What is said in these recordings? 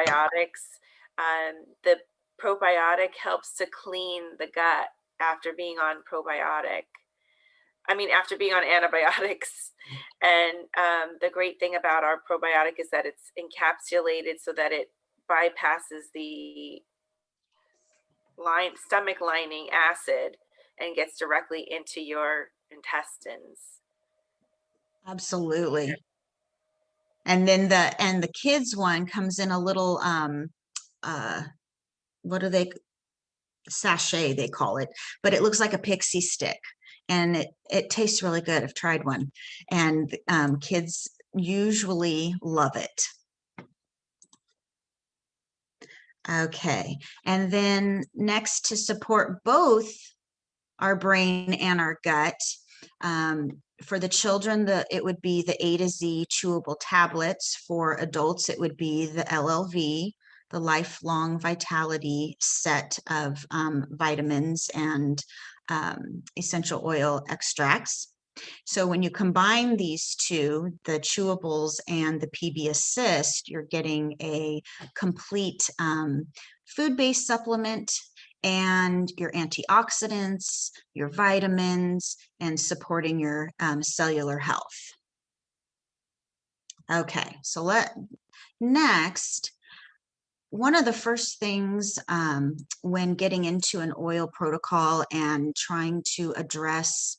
probiotics. The probiotic helps to clean the gut after being on after being on antibiotics. And the great thing about our probiotic is that it's encapsulated so that it bypasses the stomach lining acid and gets directly into your intestines. Absolutely. And then the kids one comes in a little what do they sachet they call it, but it looks like a pixie stick, and it tastes really good. I've tried one, and kids usually love it. Okay, and then next, to support both our brain and our gut, for the children, it would be the A to Z chewable tablets. For adults, it would be the LLV, the lifelong vitality set of vitamins and essential oil extracts. So when you combine these two, the chewables and the PB Assist, you're getting a complete food-based supplement, and your antioxidants, your vitamins, and supporting your cellular health. Okay, so next, one of the first things when getting into an oil protocol and trying to address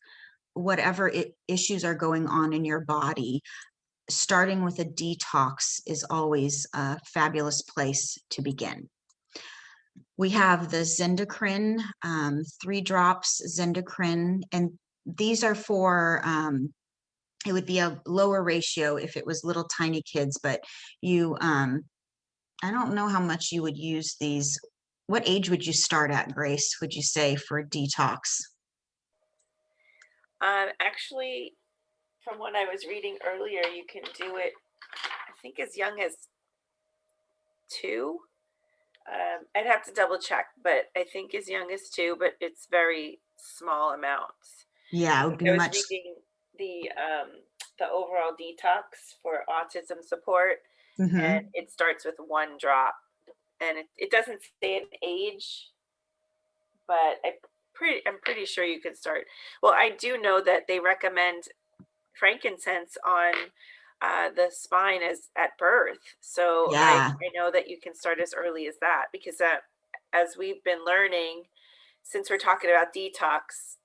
whatever issues are going on in your body, starting with a detox is always a fabulous place to begin. We have the Zendocrine, 3 drops Zendocrine, and these are for, it would be a lower ratio if it was little tiny kids, but I don't know how much you would use these. What age would you start at, Grace, would you say, for detox? Actually, from what I was reading earlier, you can do it, I think, as young as 2. I'd have to double check, but I think as young as 2, but it's very small amounts. Yeah, it would be I was much. reading the overall detox for autism support, and it starts with 1 drop, and it doesn't say an age, but I'm pretty sure you can start. Well, I do know that they recommend frankincense on the spine as at birth. So Yeah. I know that you can start as early as that, because as we've been learning, since we're talking about detox,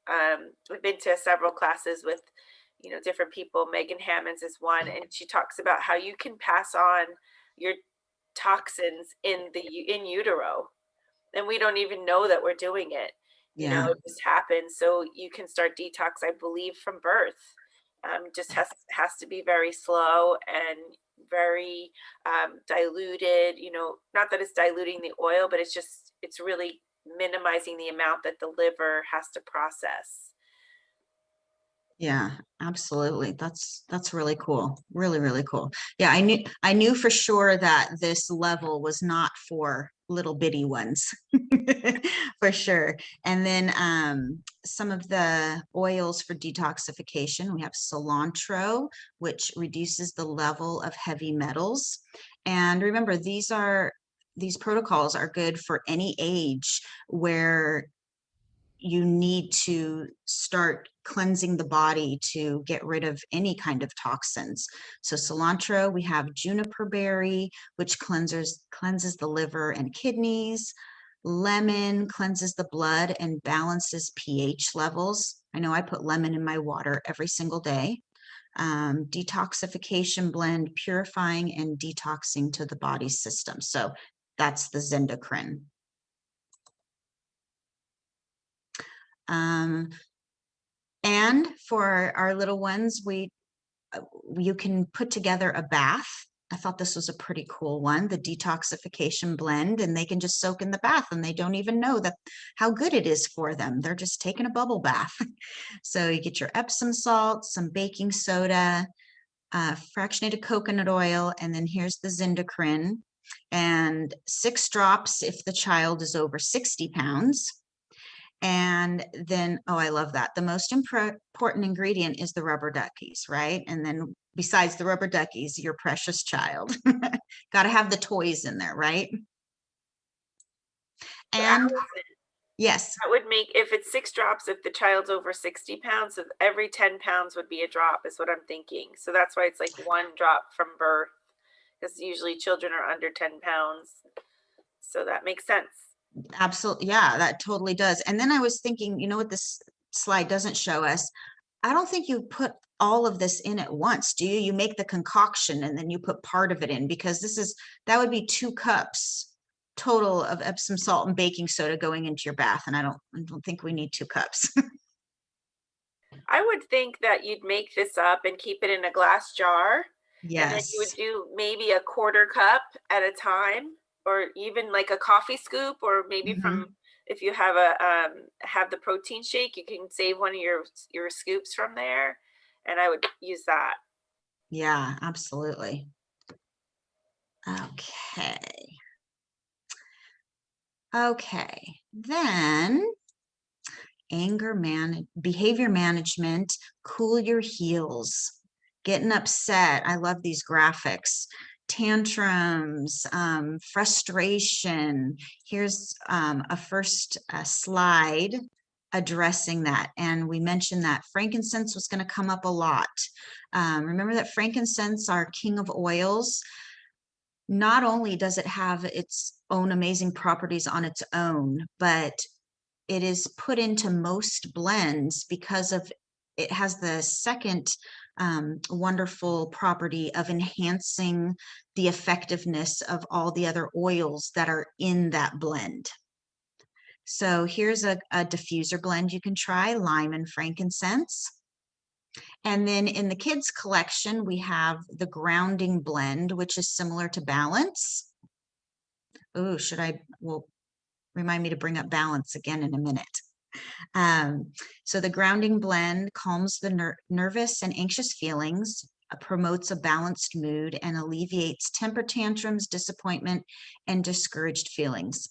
we've been to several classes with, different people. Megan Hammonds is one, and she talks about how you can pass on your toxins in utero, and we don't even know that we're doing it. Yeah. It just happens. So you can start detox, I believe, from birth. Just has to be very slow and very diluted. Not that it's diluting the oil, but it's really minimizing the amount that the liver has to process. Yeah, absolutely. That's really cool. Really, really cool. Yeah, I knew for sure that this level was not for little bitty ones. For sure. And then some of the oils for detoxification, we have cilantro, which reduces the level of heavy metals. And remember, these protocols are good for any age where you need to start cleansing the body to get rid of any kind of toxins. So cilantro, we have juniper berry, which cleanses the liver and kidneys. Lemon cleanses the blood and balances pH levels. I know I put lemon in my water every single day. Detoxification blend, purifying and detoxing to the body system. So that's the Zendocrine. And for our little ones, you can put together a bath. I thought this was a pretty cool one, the detoxification blend, and they can just soak in the bath and they don't even know how good it is for them. They're just taking a bubble bath. So you get your Epsom salt, some baking soda, fractionated coconut oil, and then here's the Zendocrine, and 6 drops if the child is over 60 pounds. And then, oh, I love that. The most important ingredient is the rubber duckies, right? And then besides the rubber duckies, your precious child. Got to have the toys in there, right? So And Allison, yes, that would make, if it's 6 drops, if the child's over 60 pounds, so every 10 pounds would be a drop, is what I'm thinking. So that's why it's like 1 drop from birth, because usually children are under 10 pounds. So that makes sense. absolutely. Yeah, that totally does. And then I was thinking, you know what this slide doesn't show us? I don't think you put all of this in at once, do you? You make the concoction and then you put part of it in, because that would be 2 cups total of Epsom salt and baking soda going into your bath. And I don't think we need 2 cups. I would think that you'd make this up and keep it in a glass jar. And then you would Yes. do maybe a 1/4 cup at a time, or even like a coffee scoop, or maybe from, if you have have the protein shake, you can save one of your scoops from there, and I would use that. Yeah, absolutely. Okay. Okay. Then behavior management, cool your heels, getting upset. I love these graphics. Tantrums, frustration. Here's a first slide addressing that. And we mentioned that frankincense was going to come up a lot. Remember that frankincense, our king of oils, not only does it have its own amazing properties on its own, but it is put into most blends because of it has the second wonderful property of enhancing the effectiveness of all the other oils that are in that blend. So here's a diffuser blend you can try, lime and frankincense. And then in the kids collection, we have the grounding blend, which is similar to balance. Oh, well, remind me to bring up balance again in a minute. So the grounding blend calms the nervous and anxious feelings, promotes a balanced mood, and alleviates temper tantrums, disappointment, and discouraged feelings.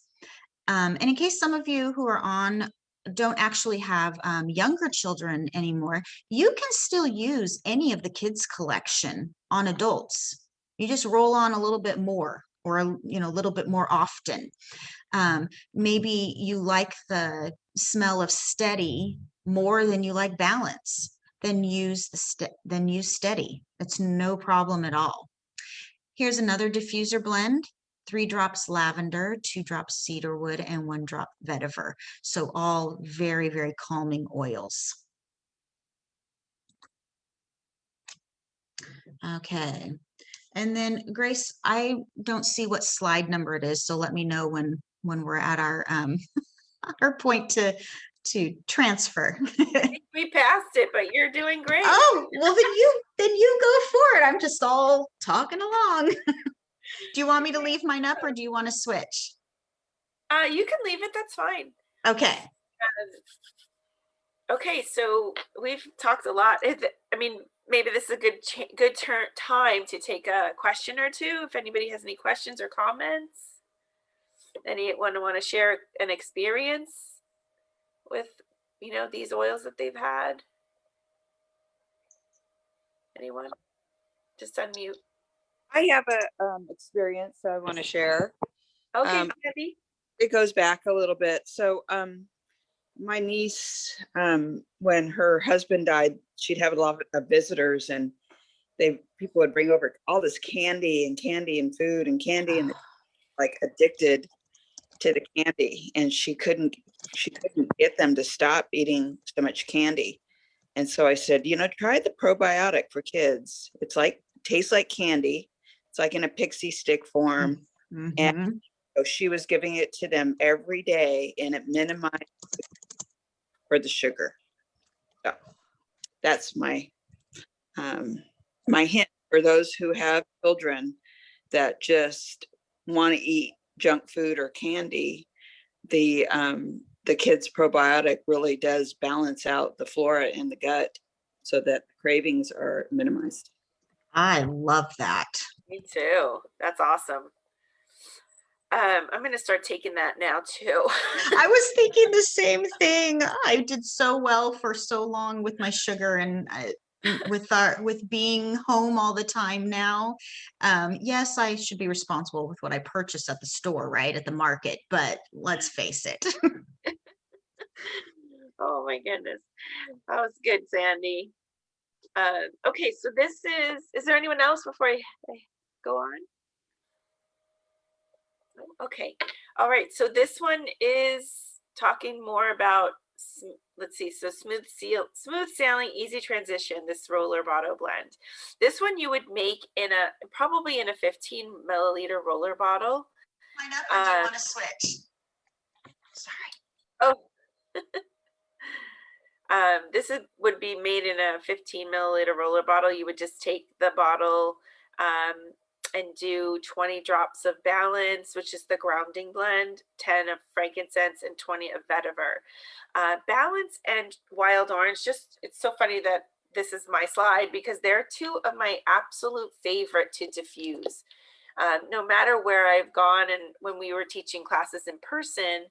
And in case some of you who are on don't actually have younger children anymore, you can still use any of the kids collection on adults. You just roll on a little bit more, or a little bit more often. Maybe you like the smell of steady more than you like balance, then use steady. It's no problem at all. Here's another diffuser blend: 3 drops lavender, 2 drops cedarwood, and 1 drop vetiver. So all very, very calming oils. Okay. And then Grace, I don't see what slide number it is, so let me know when we're at our our point to transfer. I think we passed it, but you're doing great. Oh, well then you go for it. I'm just all talking along. Do you want me to leave mine up, or do you want to switch? You can leave it, that's fine. Okay. Okay, so we've talked a lot. I mean, maybe this is a good time to take a question or two. If anybody has any questions or comments, anyone want to share an experience with these oils that they've had? Anyone? Just unmute. I have a experience I want to share. Okay, Debbie. It goes back a little bit. So my niece, when her husband died, she'd have a lot of visitors, and people would bring over all this candy and food and candy, and like addicted to the candy, and she couldn't get them to stop eating so much candy. And so I said, try the probiotic for kids. Tastes like candy. It's like in a pixie stick form. And so she was giving it to them every day, and it minimized for the sugar. So that's my my hint for those who have children that just want to eat junk food or candy. The kids probiotic really does balance out the flora in the gut so that the cravings are minimized. I love that. Me too. That's awesome. I'm going to start taking that now too. I was thinking the same thing. I did so well for so long with my sugar, and with being home all the time now. Yes, I should be responsible with what I purchase at the store, right? At the market, but let's face it. Oh my goodness. That was good, Sandy. Okay, so is there anyone else before I go on? Okay. All right. So this one is talking more about, let's see. So smooth sailing, easy transition, this roller bottle blend. This one you would make probably in a 15 milliliter roller bottle. Line up, or do you want to switch? Sorry. Oh, would be made in a 15 milliliter roller bottle. You would just take the bottle and do 20 drops of Balance, which is the grounding blend, 10 of frankincense, and 20 of vetiver. Balance and wild orange, it's so funny that this is my slide because they're two of my absolute favorite to diffuse. No matter where I've gone, and when we were teaching classes in person,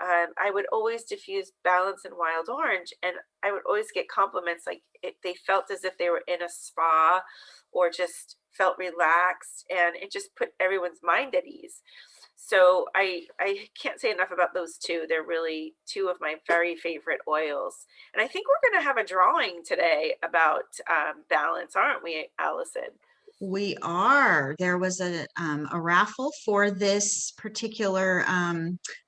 I would always diffuse Balance and wild orange, and I would always get compliments like they felt as if they were in a spa or just felt relaxed, and it just put everyone's mind at ease. So I can't say enough about those two. They're really two of my very favorite oils. And I think we're going to have a drawing today about Balance, aren't we, Allison? We are. There was a raffle for this particular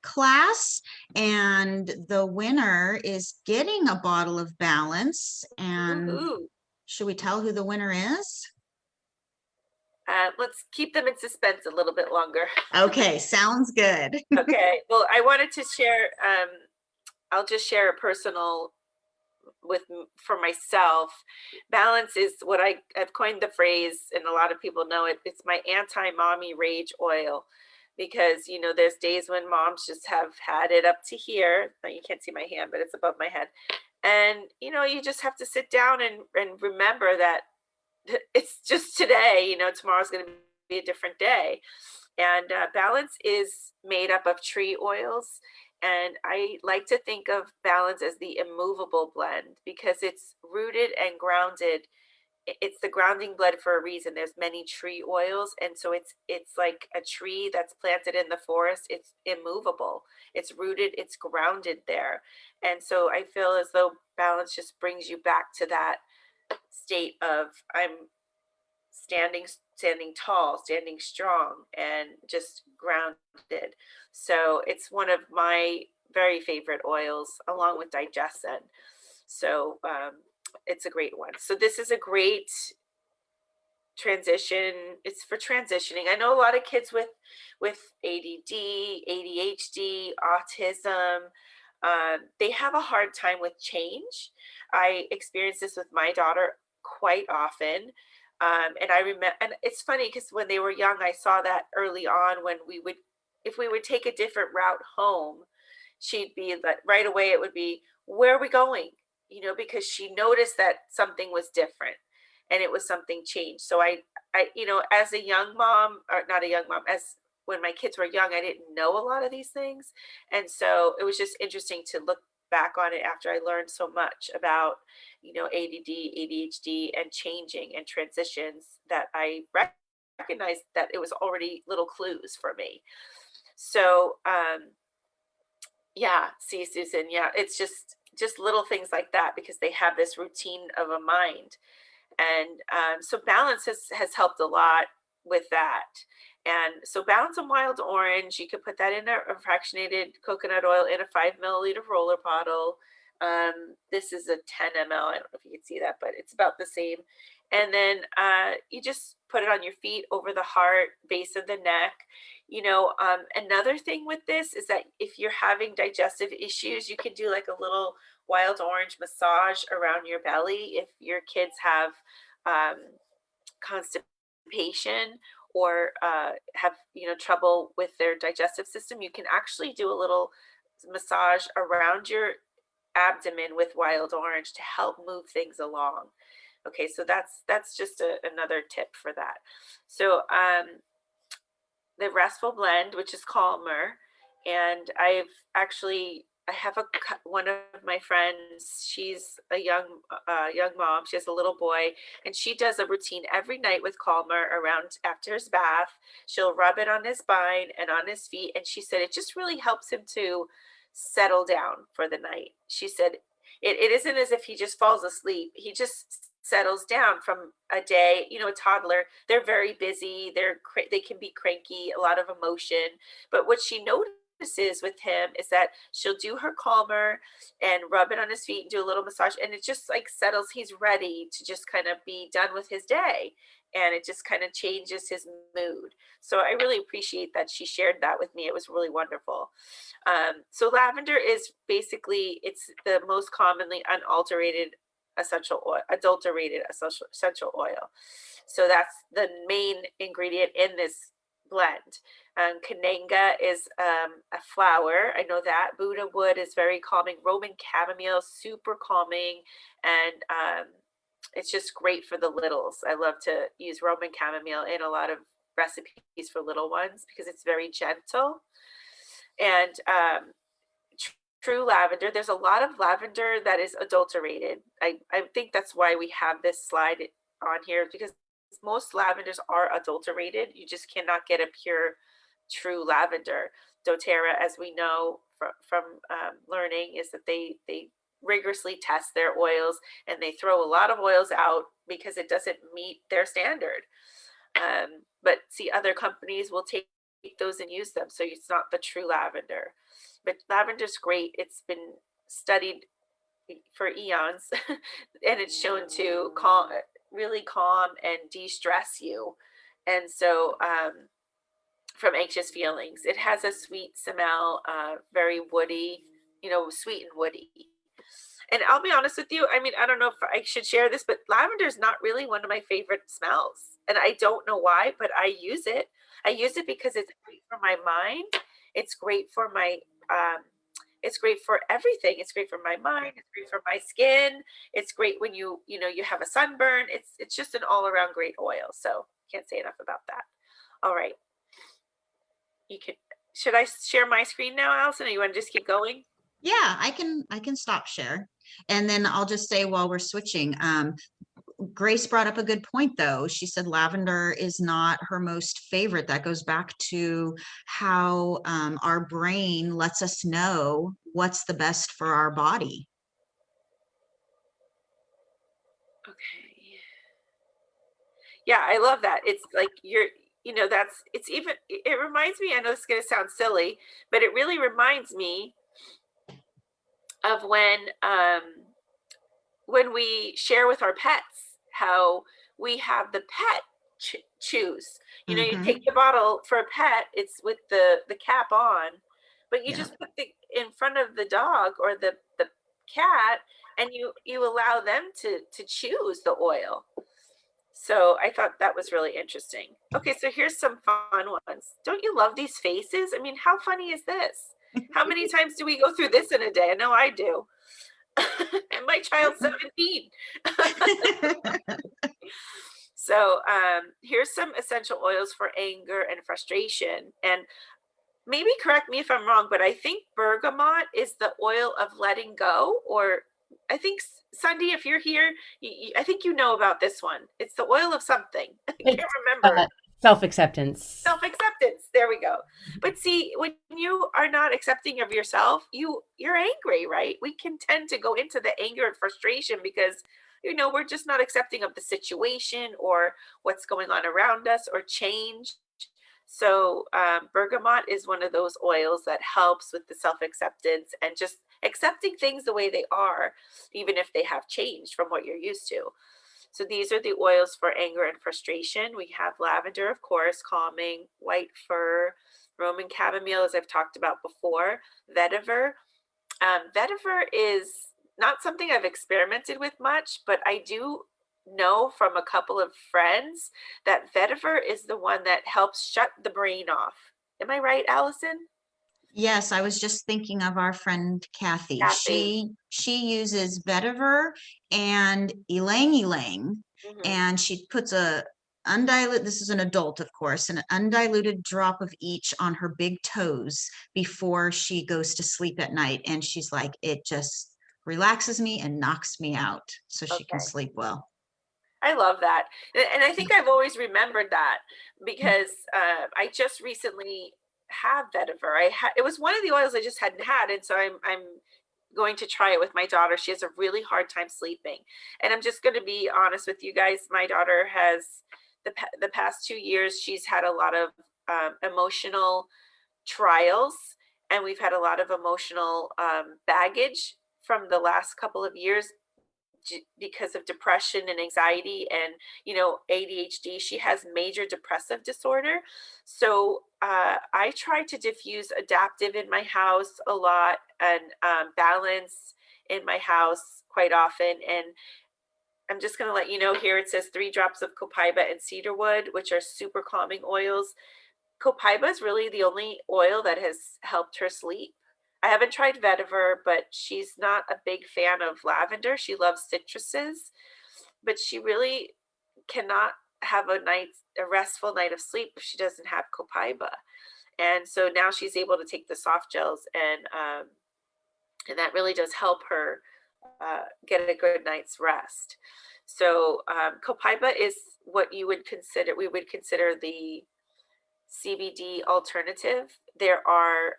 class, and the winner is getting a bottle of Balance. And Ooh. Should we tell who the winner is? Let's keep them in suspense a little bit longer. Okay, sounds good. Okay. Well, I wanted to share, I'll just share a personal for myself. Balance is what I've coined the phrase, and a lot of people know it. It's my anti-mommy rage oil, because there's days when moms just have had it up to here. You can't see my hand, but it's above my head, and you just have to sit down and remember that it's just today. Tomorrow's going to be a different day. And Balance is made up of tree oils. And I like to think of Balance as the immovable blend because it's rooted and grounded. It's the grounding blend for a reason. There's many tree oils. And so it's like a tree that's planted in the forest. It's immovable. It's rooted, it's grounded there. And so I feel as though Balance just brings you back to that state of I'm standing tall, standing strong, and just grounded. So it's one of my very favorite oils, along with Digestion. So it's a great one. So this is a great transition. It's for transitioning. I know a lot of kids with ADD, ADHD, autism, they have a hard time with change. I experience this with my daughter quite often. And I remember, and it's funny because when they were young, I saw that early on when if we would take a different route home, she'd be like, right away, it would be, where are we going? Because she noticed that something was different and it was something changed. So I, as a young mom, or not a young mom, as when my kids were young, I didn't know a lot of these things. And so it was just interesting to look back on it after I learned so much about, ADD, ADHD, and changing and transitions, that I recognized that it was already little clues for me. So, yeah, see, Susan, yeah, it's just little things like that because they have this routine of a mind. And so Balance has helped a lot with that. And so Balance and wild orange, you could put that in a fractionated coconut oil in a 5 milliliter roller bottle. This is a 10 ml. I don't know if you can see that, but it's about the same. And then you just put it on your feet, over the heart, base of the neck. Another thing with this is that if you're having digestive issues, you can do like a little wild orange massage around your belly. If your kids have constipation or have trouble with their digestive system, you can actually do a little massage around your abdomen with wild orange to help move things along. Okay, so that's just another tip for that. So the Restful Blend, which is calmer, and I've actually I have one of my friends. She's a young mom. She has a little boy, and she does a routine every night with Calmer around after his bath. She'll rub it on his spine and on his feet, and she said it just really helps him to settle down for the night. She said it isn't as if he just falls asleep. He just settles down from a day. You know, a toddler, they're very busy. They can be cranky, a lot of emotion. But what she notices with him is that she'll do her Calmer and rub it on his feet and do a little massage, and it just like settles. He's ready to just kind of be done with his day, and it just kind of changes his mood. So I really appreciate that she shared that with me. It was really wonderful. So lavender is basically, it's the most commonly unalterated essential oil, adulterated essential oil. So that's the main ingredient in this blend. Kananga is a flower. I know that. Buddha wood is very calming. Roman chamomile, super calming. And it's just great for the littles. I love to use Roman chamomile in a lot of recipes for little ones because it's very gentle. And true lavender, there's a lot of lavender that is adulterated. I think that's why we have this slide on here, because most lavenders are adulterated. You just cannot get a pure true lavender. doTERRA, as we know from learning, is that they rigorously test their oils, and they throw a lot of oils out because it doesn't meet their standard. But see, other companies will take those and use them, so it's not the true lavender. But lavender's great. It's been studied for eons and it's shown to really calm and de-stress you. And so from anxious feelings, it has a sweet smell, very woody, you know, sweet and woody. And I'll be honest with you, I mean, I don't know if I should share this, but lavender is not really one of my favorite smells. And I don't know why, but I use it. I use it because it's great for my mind. It's great for my, it's great for everything. It's great for my mind. It's great for my skin. It's great when you have a sunburn. It's just an all around great oil. So can't say enough about that. All right. Should I share my screen now, Allison, or you want to just keep going? Yeah, I can stop share. And then I'll just say while we're switching, Grace brought up a good point though. She said lavender is not her most favorite. That goes back to how our brain lets us know what's the best for our body. Okay. Yeah, I love that. It's like it reminds me, I know this is going to sound silly, but it really reminds me of when we share with our pets, how we have the pet choose. You know, you take the bottle for a pet, it's with the cap on, but you just put in front of the dog or the cat, and you allow them to choose the oil. So I thought that was really interesting. Okay, so here's some fun ones. Don't you love these faces? I mean, how funny is this? How many times do we go through this in a day? I know I do. And my child's 17. So here's some essential oils for anger and frustration. And maybe correct me if I'm wrong, but I think bergamot is the oil of letting go. Or I think, Sunday, if you're here, I think you know about this one. It's the oil of something. I can't remember. Self-acceptance. Self-acceptance. There we go. But see, when you are not accepting of yourself, you're angry, right? We can tend to go into the anger and frustration because, we're just not accepting of the situation or what's going on around us or change. So bergamot is one of those oils that helps with the self-acceptance and just accepting things the way they are, even if they have changed from what you're used to. So these are the oils for anger and frustration. We have lavender, of course, calming, white fir, Roman chamomile, as I've talked about before, vetiver. Vetiver is not something I've experimented with much, but I do know from a couple of friends that vetiver is the one that helps shut the brain off. Am I right, Allison? Yes, I was just thinking of our friend Kathy. She uses vetiver and ylang ylang, and she puts a undiluted, this is an adult, of course, an undiluted drop of each on her big toes before she goes to sleep at night. And she's like, it just relaxes me and knocks me out so she can Okay. sleep well. I love that. And I think I've always remembered that because I just recently have vetiver. It was one of the oils I just hadn't had. And so I'm going to try it with my daughter. She has a really hard time sleeping. And I'm just going to be honest with you guys. My daughter has the past 2 years, she's had a lot of emotional trials, and we've had a lot of emotional baggage from the last couple of years because of depression and anxiety and ADHD. She has major depressive disorder. So I try to diffuse adaptive in my house a lot and balance in my house quite often. And I'm just going to let you know here, it says 3 drops of copaiba and cedarwood, which are super calming oils. Copaiba is really the only oil that has helped her sleep. I haven't tried vetiver, but she's not a big fan of lavender. She loves citruses, but she really cannot have a restful night of sleep if she doesn't have copaiba. And so now she's able to take the soft gels, and that really does help her get a good night's rest. So copaiba is what we would consider the CBD alternative. There are,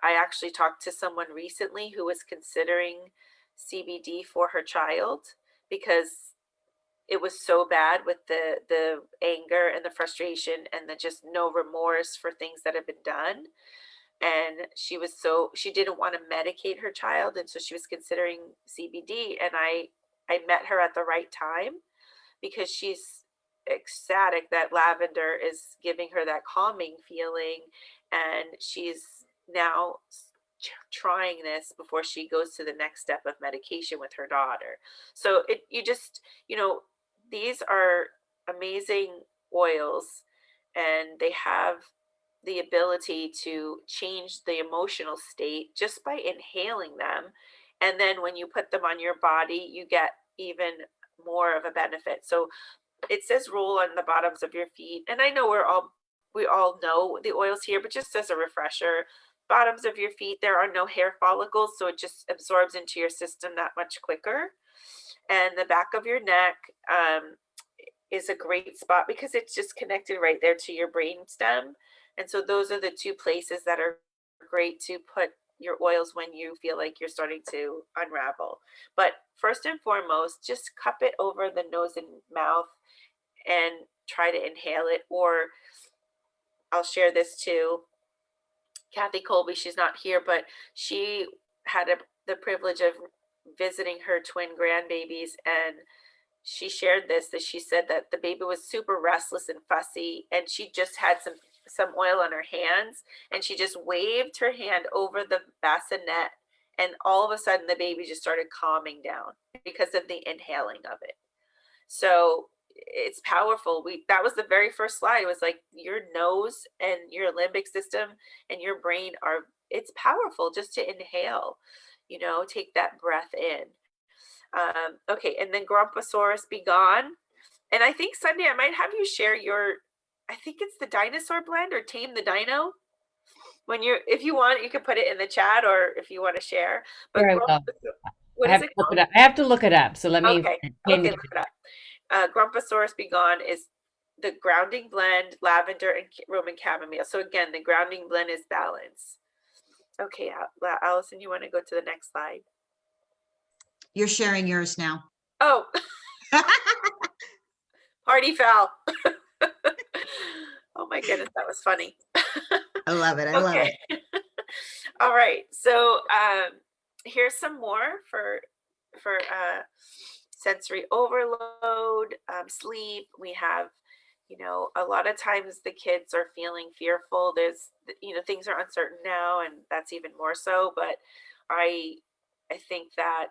I actually talked to someone recently who was considering CBD for her child because it was so bad with the anger and the frustration and the just no remorse for things that have been done. And she didn't want to medicate her child. And so she was considering CBD. And I met her at the right time because she's ecstatic that lavender is giving her that calming feeling, and she's now trying this before she goes to the next step of medication with her daughter. So these are amazing oils, and they have the ability to change the emotional state just by inhaling them. And then when you put them on your body, you get even more of a benefit. So it says roll on the bottoms of your feet. And I know we all know the oils here, but just as a refresher, bottoms of your feet, there are no hair follicles, so it just absorbs into your system that much quicker. And the back of your neck is a great spot because it's just connected right there to your brain stem. And so those are the 2 places that are great to put your oils when you feel like you're starting to unravel. But first and foremost, just cup it over the nose and mouth and try to inhale it. Or I'll share this too. Kathy Colby, she's not here, but she had the privilege of visiting her twin grandbabies, and she shared that she said that the baby was super restless and fussy, and she just had some oil on her hands, and she just waved her hand over the bassinet, and all of a sudden the baby just started calming down because of the inhaling of it. So it's powerful. That was the very first slide. It was like your nose and your limbic system and your brain it's powerful just to inhale, take that breath in. Okay, and then Grumposaurus be gone. And I think Sunday I might have you share I think it's the dinosaur blend or Tame the Dino. If you want, you can put it in the chat, or if you want to share. But what is it called? I have to look it up. So let me. Okay, look it up. Grumposaurus be gone is the grounding blend, lavender and Roman chamomile. So again, the grounding blend is balance. Okay, Allison, you want to go to the next slide? You're sharing yours now. Oh, party foul. Oh my goodness, that was funny. I love it. I love it. All right, so here's some more for sensory overload, sleep. We have, a lot of times the kids are feeling fearful. There's, things are uncertain now, and that's even more so. But I think that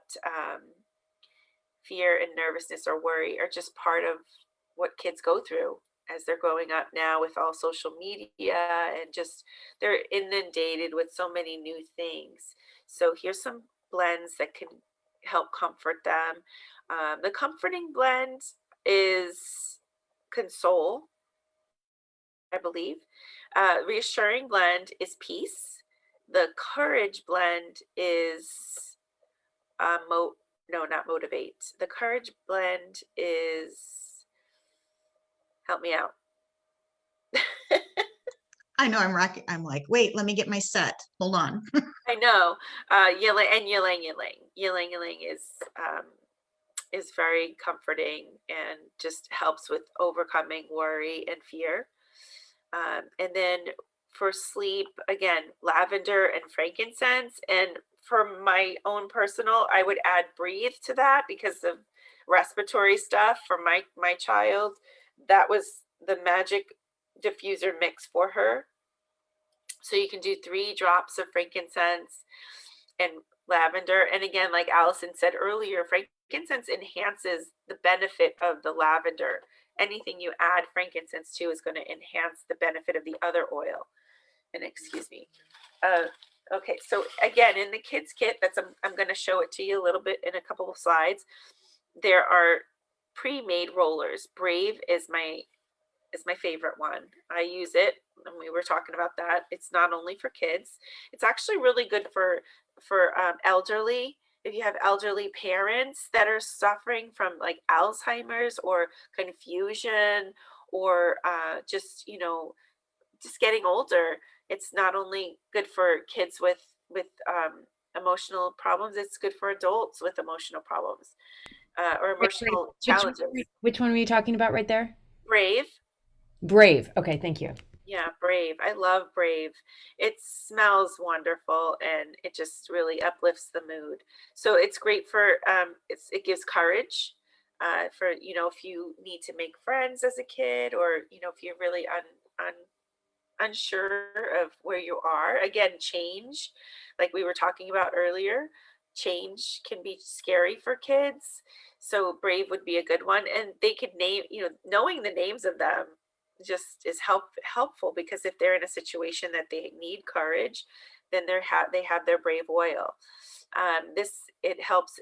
fear and nervousness or worry are just part of what kids go through as they're growing up now with all social media, and just they're inundated with so many new things. So here's some blends that can help comfort them. The comforting blend is console, I believe. Reassuring blend is peace. The courage blend is no, not motivate. The courage blend is, help me out. I know I'm like, wait, let me get my set. Hold on. I know. Yilang and yilang yilang. Yilang yilang is very comforting and just helps with overcoming worry and fear. And then for sleep, again, lavender and frankincense. And for my own personal, I would add breathe to that because of respiratory stuff for my child. That was the magic diffuser mix for her. So you can do 3 drops of frankincense and lavender. And again, like Allison said earlier, frankincense enhances the benefit of the lavender. Anything you add frankincense to is going to enhance the benefit of the other oil. And excuse me. Okay, so again, in the kids kit, I'm going to show it to you a little bit in a couple of slides. There are pre-made rollers. Brave is my favorite one. I use it, and we were talking about that. It's not only for kids. It's actually really good for elderly. If you have elderly parents that are suffering from like Alzheimer's or confusion or just getting older, it's not only good for kids with emotional problems. It's good for adults with emotional problems or emotional challenges. Which one were you talking about right there? Brave. Brave. Okay, thank you. Yeah, Brave. I love Brave. It smells wonderful and it just really uplifts the mood. So it's great for it gives courage for if you need to make friends as a kid, or if you're really unsure of where you are. Again, change, like we were talking about earlier, change can be scary for kids. So Brave would be a good one, and they could name, knowing the names of them just is helpful, because if they're in a situation that they need courage, then they have their Brave oil. It helps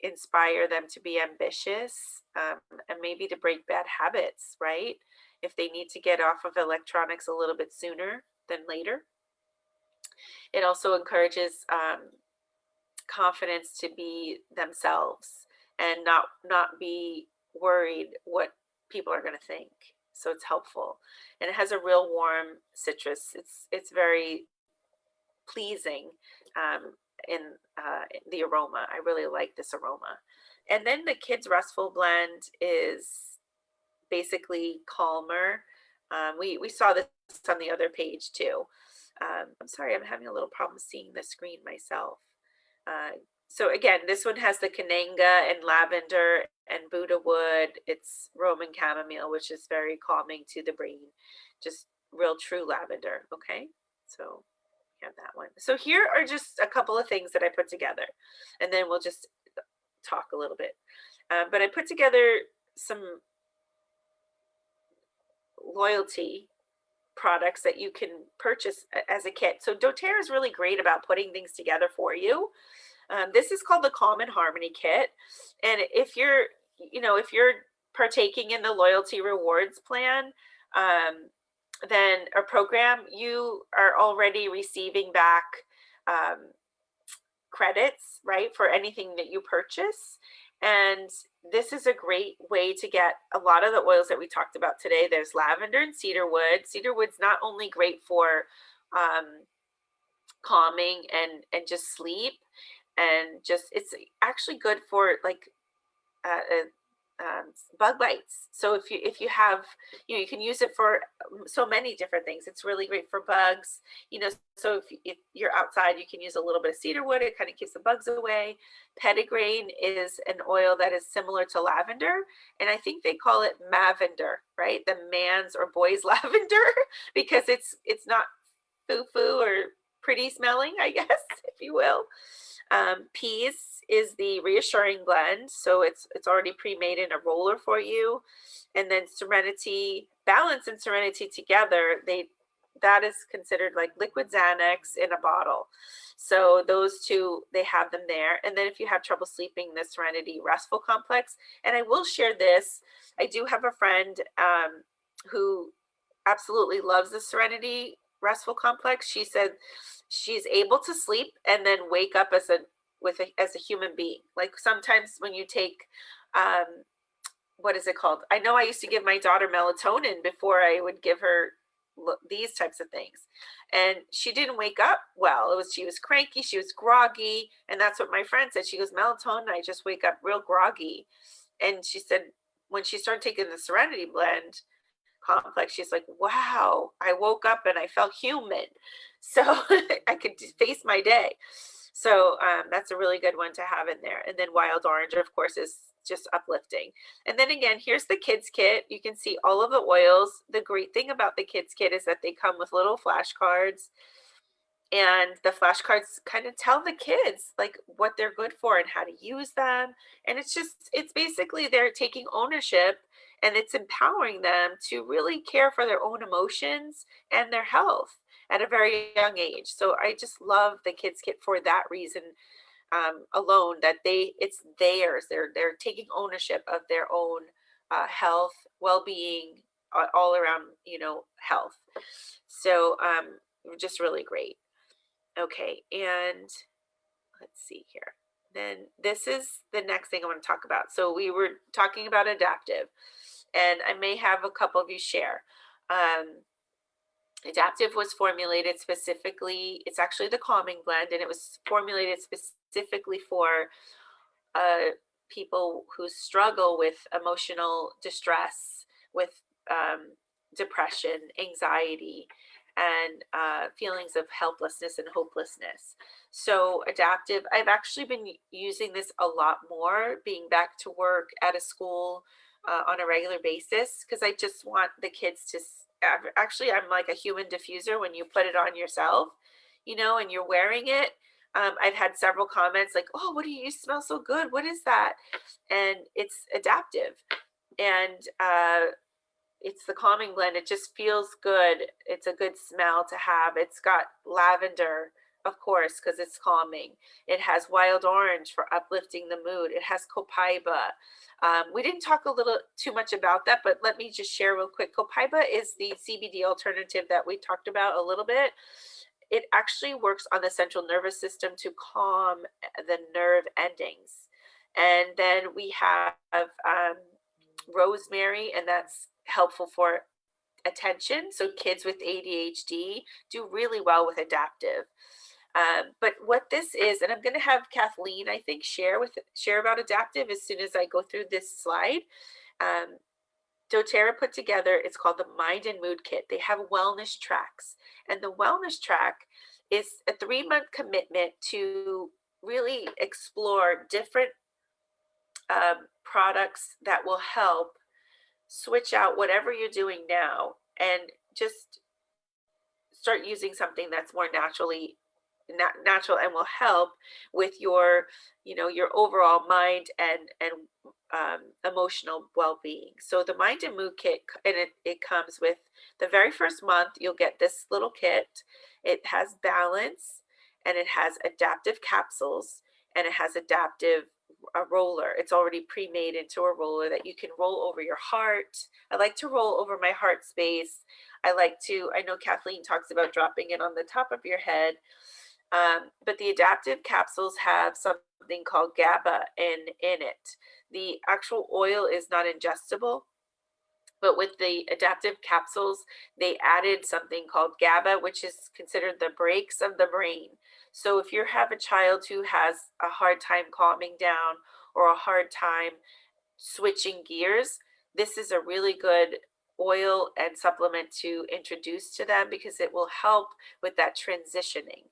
inspire them to be ambitious and maybe to break bad habits, right? If they need to get off of electronics a little bit sooner than later. It also encourages confidence to be themselves and not be worried what people are going to think. So it's helpful, and it has a real warm citrus. It's very pleasing in the aroma. I really like this aroma. And then the kids' Restful Blend is basically calmer. We saw this on the other page too. I'm sorry, I'm having a little problem seeing the screen myself. So again, this one has the Kananga and lavender and Buddha wood. It's Roman chamomile, which is very calming to the brain. Just real true lavender. Okay, so we have that one. So here are just a couple of things that I put together, and then we'll just talk a little bit. But I put together some loyalty products that you can purchase as a kit. So doTERRA is really great about putting things together for you. This is called the Calm and Harmony Kit. And if you're partaking in the loyalty rewards plan, then a program, you are already receiving back credits, right, for anything that you purchase. And this is a great way to get a lot of the oils that we talked about today. There's lavender and cedarwood. Cedarwood's not only great for calming and just sleep, and just it's actually good for like bug bites. So if you have, you can use it for so many different things. It's really great for bugs, so if you're outside, you can use a little bit of cedarwood. It kind of keeps the bugs away. Pettigrain is an oil that is similar to lavender, and I think they call it mavender, right? The man's or boy's lavender, because it's not foo-foo or pretty smelling, I guess, if you will. Peace is the reassuring blend, so it's already pre-made in a roller for you. And then Serenity, balance and serenity together, they that is considered like liquid Xanax in a bottle. So those two, they have them there. And then if you have trouble sleeping, the Serenity Restful Complex. And I will share this. I do have a friend who absolutely loves the Serenity Restful Complex. She said she's able to sleep and then wake up as a human being. Like sometimes when you take what is it called? I know I used to give my daughter melatonin before I would give her these types of things, and she didn't wake up well. She was cranky, she was groggy, and that's what my friend said. She goes, melatonin, I just wake up real groggy. And she said when she started taking the Serenity Blend complex, she's like, wow, I woke up and I felt human, so I could face my day. So that's a really good one to have in there. And then Wild Orange, of course, is just uplifting. And then again, here's the kids kit. You can see all of the oils. The great thing about the kids kit is that they come with little flashcards, and the flashcards kind of tell the kids like what they're good for and how to use them. And it's basically they're taking ownership, and it's empowering them to really care for their own emotions and their health at a very young age. So I just love the kids kit for that reason alone, that it's theirs. They're taking ownership of their own health, well-being, all around, health. So just really great. Okay, and let's see here. Then this is the next thing I want to talk about. So we were talking about adaptive, and I may have a couple of you share. Adaptive was formulated specifically, it's actually the calming blend, and it was formulated specifically for people who struggle with emotional distress, with depression, anxiety, and feelings of helplessness and hopelessness. So adaptive, I've actually been using this a lot more, being back to work at a school on a regular basis, because I just want the kids to, actually I'm like a human diffuser when you put it on yourself, and you're wearing it. I've had several comments like, oh, what do you smell so good? What is that? And it's adaptive. And it's the calming blend. It just feels good. It's a good smell to have. It's got lavender, of course, because it's calming. It has wild orange for uplifting the mood. It has copaiba. We didn't talk a little too much about that, but let me just share real quick. Copaiba is the CBD alternative that we talked about a little bit. It actually works on the central nervous system to calm the nerve endings. And then we have rosemary, and that's helpful for attention. So kids with ADHD do really well with adaptive. But what this is, and I'm going to have Kathleen, I think, share about adaptive as soon as I go through this slide. doTERRA put together, it's called the Mind and Mood Kit. They have wellness tracks, and the wellness track is a 3-month commitment to really explore different products that will help switch out whatever you're doing now and just start using something that's more natural and will help with your your overall mind and emotional well-being. So the Mind and Mood Kit, and it comes with the very first month. You'll get this little kit. It has balance, and it has adaptive capsules, and it has adaptive a roller. It's already pre-made into a roller that you can roll over your heart. I like to roll over my heart space. I know Kathleen talks about dropping it on the top of your head. But the adaptive capsules have something called GABA in it. The actual oil is not ingestible, but with the adaptive capsules, they added something called GABA, which is considered the brakes of the brain. So if you have a child who has a hard time calming down or a hard time switching gears, this is a really good oil and supplement to introduce to them, because it will help with that transitioning.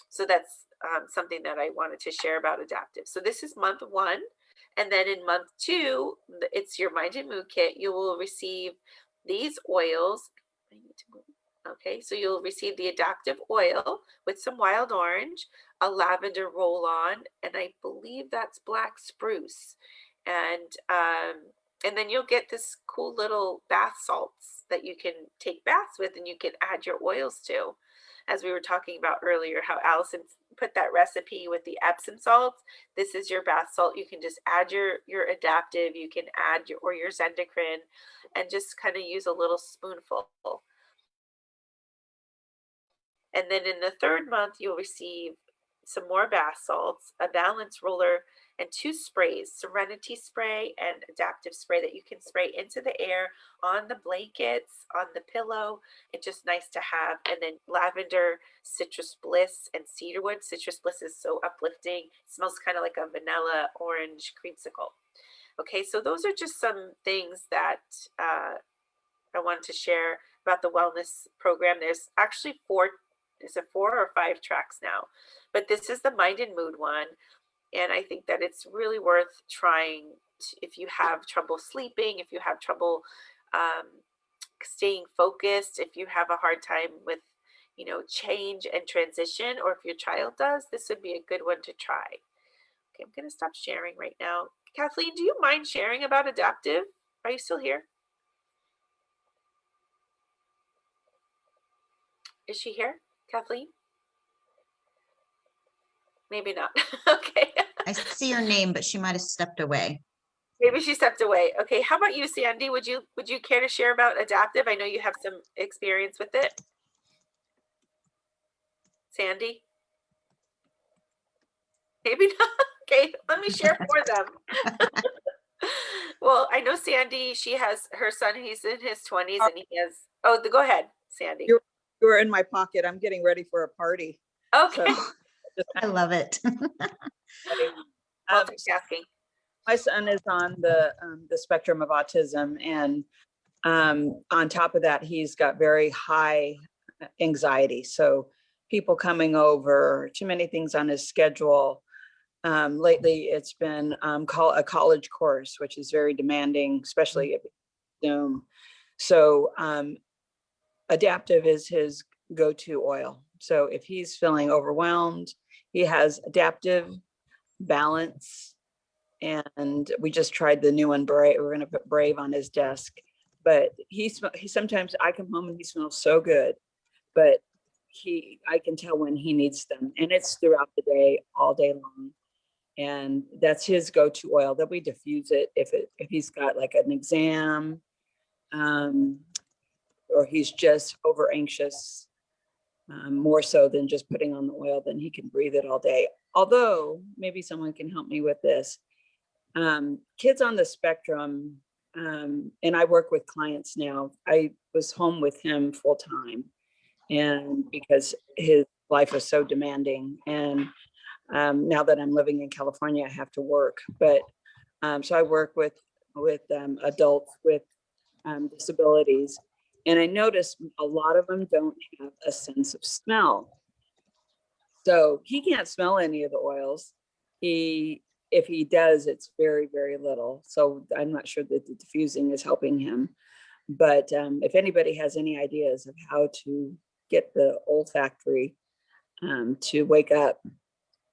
So that's something that I wanted to share about adaptive. So this is month 1. And then in month 2, it's your Mind and Mood Kit. You will receive these oils. Okay, so you'll receive the adaptive oil with some wild orange, a lavender roll-on, and I believe that's black spruce. And And then you'll get this cool little bath salts that you can take baths with, and you can add your oils to. As we were talking about earlier, how Allison put that recipe with the Epsom salts. This is your bath salt. You can just add your adaptive, you can add your Zendicrine, and just kind of use a little spoonful. And then in the 3rd month, you'll receive some more bath salts, a balance roller, and 2 sprays, Serenity spray and adaptive spray, that you can spray into the air, on the blankets, on the pillow. It's just nice to have. And then lavender, citrus bliss, and cedarwood. Citrus bliss is so uplifting. It smells kind of like a vanilla orange creamsicle. Okay, so those are just some things that I wanted to share about the wellness program. There's actually 4 or 5 tracks now, but this is the mind and mood one. And I think that it's really worth trying if you have trouble sleeping, if you have trouble staying focused, if you have a hard time with, change and transition, or if your child does, this would be a good one to try. Okay, I'm going to stop sharing right now. Kathleen, do you mind sharing about adaptive? Are you still here? Is she here, Kathleen? Maybe not. Okay. I see her name, but she might have stepped away. Maybe she stepped away. Okay. How about you, Sandy? Would you care to share about adaptive? I know you have some experience with it. Sandy? Maybe not. Okay, let me share for them. Well, I know Sandy, she has her son, he's in his 20s, and he has, go ahead, Sandy. You're in my pocket. I'm getting ready for a party. Okay. So, I love it. Multitasking. My son is on the spectrum of autism, and on top of that, he's got very high anxiety. So people coming over, too many things on his schedule. Lately, it's been a college course, which is very demanding, especially at Zoom. So adaptive is his go-to oil. So if he's feeling overwhelmed, he has adaptive, balance, and we just tried the new one, Brave. We're going to put Brave on his desk, but he sometimes, I come home and he smells so good, but I can tell when he needs them, and it's throughout the day, all day long. And that's his go-to oil. That we diffuse it if he's got like an exam, or he's just over anxious, more so than just putting on the oil, then he can breathe it all day. Although maybe someone can help me with this. Kids on the spectrum, and I work with clients now. I was home with him full time, and because his life was so demanding, and now that I'm living in California, I have to work. But so I work with adults with disabilities, and I noticed a lot of them don't have a sense of smell. So he can't smell any of the oils. If he does, it's very, very little. So I'm not sure that the diffusing is helping him. But if anybody has any ideas of how to get the olfactory to wake up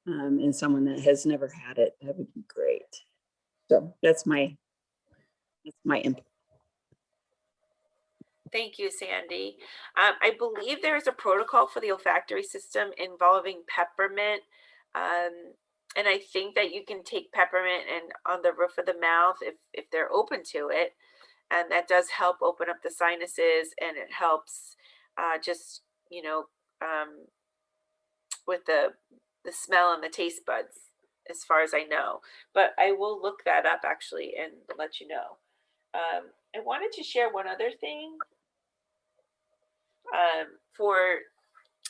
in someone that has never had it, that would be great. So that's my input. Thank you, Sandy. I believe there is a protocol for the olfactory system involving peppermint. And I think that you can take peppermint and on the roof of the mouth if they're open to it. And that does help open up the sinuses, and it helps just, with the smell and the taste buds, as far as I know. But I will look that up actually and let you know. I wanted to share one other thing.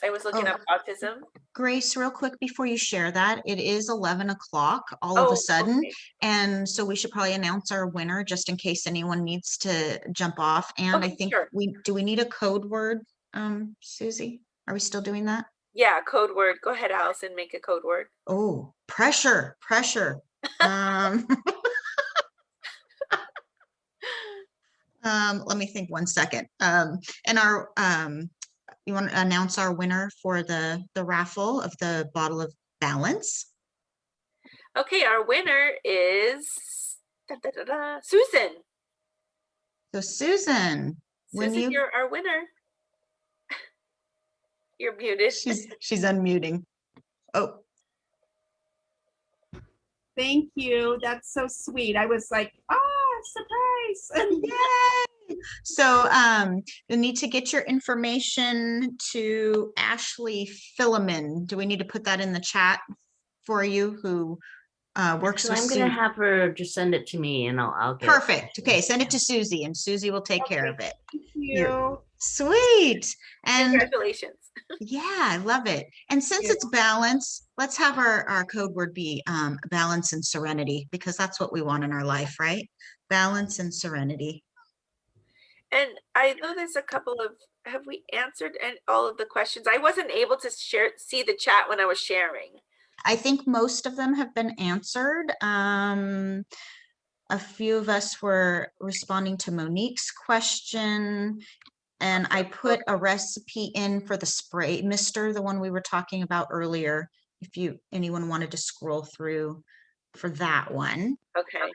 I was looking up autism. Grace, real quick before you share that, it is 11 o'clock all of a sudden. Okay. And so we should probably announce our winner just in case anyone needs to jump off. And I think sure. do we need a code word, Susie? Are we still doing that? Yeah, code word. Go ahead, Allison, make a code word. Oh, pressure. Let me think 1 second. And our you want to announce our winner for the raffle of the bottle of Balance? Okay, our winner is Susan. So Susan, when Susan, you, you're our winner. You're muted. she's unmuting. Oh, Thank you. That's so sweet. I was like, surprise. yay! So you'll need to get your information to Ashley Phileman. Do we need to put that in the chat for you, who works So with I'm gonna Sue? have her just send it to me and I'll get it. Perfect. Okay, send it to Susie and Susie will take care of it. Thank You're you. sweet. And Congratulations. yeah, I love it. And since you. it's balance, let's have our code word be balance and serenity, because that's what we want in our life, right? Balance and serenity. And I know there's a couple of, have we answered all of the questions? I wasn't able to see the chat when I was sharing. I think most of them have been answered. A few of us were responding to Monique's question, and I put a recipe in for the spray mister, the one we were talking about earlier, if anyone wanted to scroll through for that one. Okay.